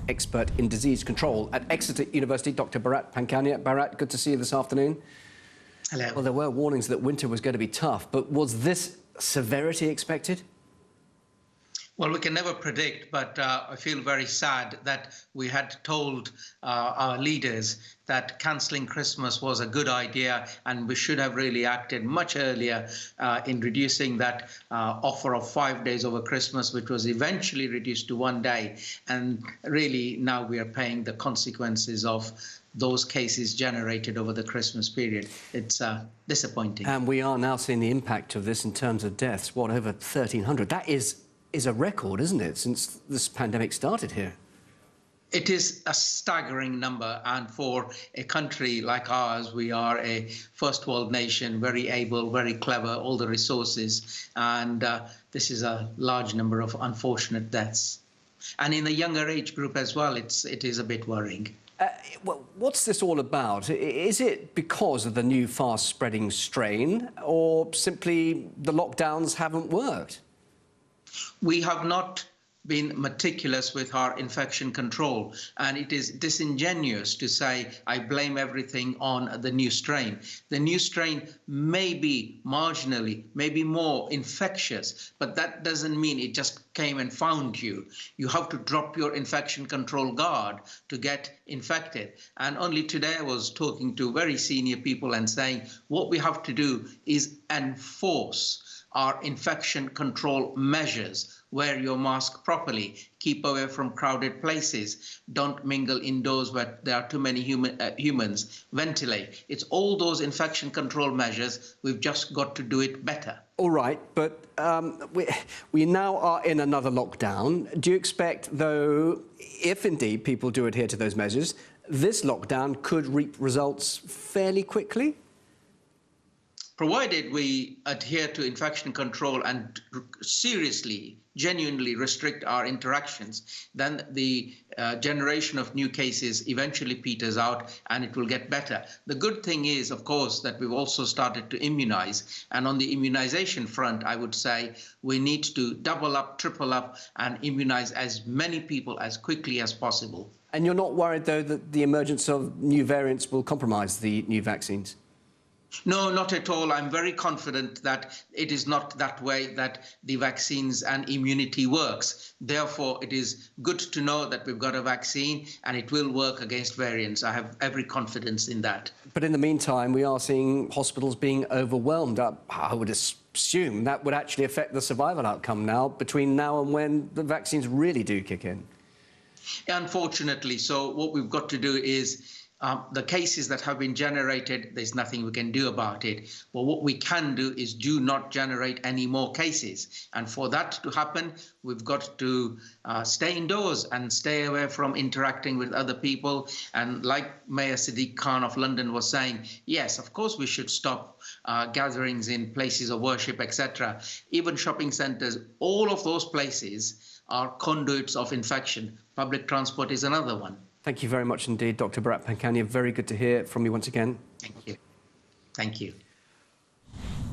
expert in disease control at Exeter University, Dr. Bharat Pankhania. Bharat, good to see you this afternoon. Hello. Well, there were warnings that winter was going to be tough, but was this severity expected? Well, we can never predict, but I feel very sad that we had told our leaders that cancelling Christmas was a good idea, and we should have really acted much earlier in reducing that offer of 5 days over Christmas, which was eventually reduced to 1 day. And really now we are paying the consequences of those cases generated over the Christmas period. It's disappointing. And we are now seeing the impact of this in terms of deaths. What, over 1,300? That is a record, isn't it, since this pandemic started here? It is a staggering number, and for a country like ours, we are a first world nation, very able, very clever, all the resources, and this is a large number of unfortunate deaths. And in the younger age group as well, it is a bit worrying. Well, what's this all about? Is it because of the new fast-spreading strain, or simply the lockdowns haven't worked? We have not been meticulous with our infection control, and it is disingenuous to say I blame everything on the new strain. The new strain may be marginally, maybe more infectious, but that doesn't mean it just came and found you. You have to drop your infection control guard to get infected. And only today I was talking to very senior people and saying what we have to do is enforce our infection control measures. Wear your mask properly, keep away from crowded places, don't mingle indoors where there are too many humans, ventilate. It's all those infection control measures. We've just got to do it better. All right, but we now are in another lockdown. Do you expect, though, if indeed people do adhere to those measures, this lockdown could reap results fairly quickly? Provided we adhere to infection control and seriously, genuinely restrict our interactions, then the generation of new cases eventually peters out and it will get better. The good thing is, of course, that we've also started to immunize. And on the immunization front, I would say we need to double up, triple up and immunize as many people as quickly as possible. And you're not worried, though, that the emergence of new variants will compromise the new vaccines? No, not at all. I'm very confident that it is not that way that the vaccines and immunity works. Therefore, it is good to know that we've got a vaccine and it will work against variants. I have every confidence in that. But in the meantime, we are seeing hospitals being overwhelmed. I would assume that would actually affect the survival outcome now, between now and when the vaccines really do kick in. Unfortunately. So what we've got to do is the cases that have been generated, there's nothing we can do about it. But what we can do is do not generate any more cases. And for that to happen, we've got to stay indoors and stay away from interacting with other people. And like Mayor Sadiq Khan of London was saying, yes, of course we should stop gatherings in places of worship, etc. Even shopping centres, all of those places are conduits of infection. Public transport is another one. Thank you very much indeed, Dr. Bharat Pankhania. Very good to hear from you once again. Thank you. Thank you.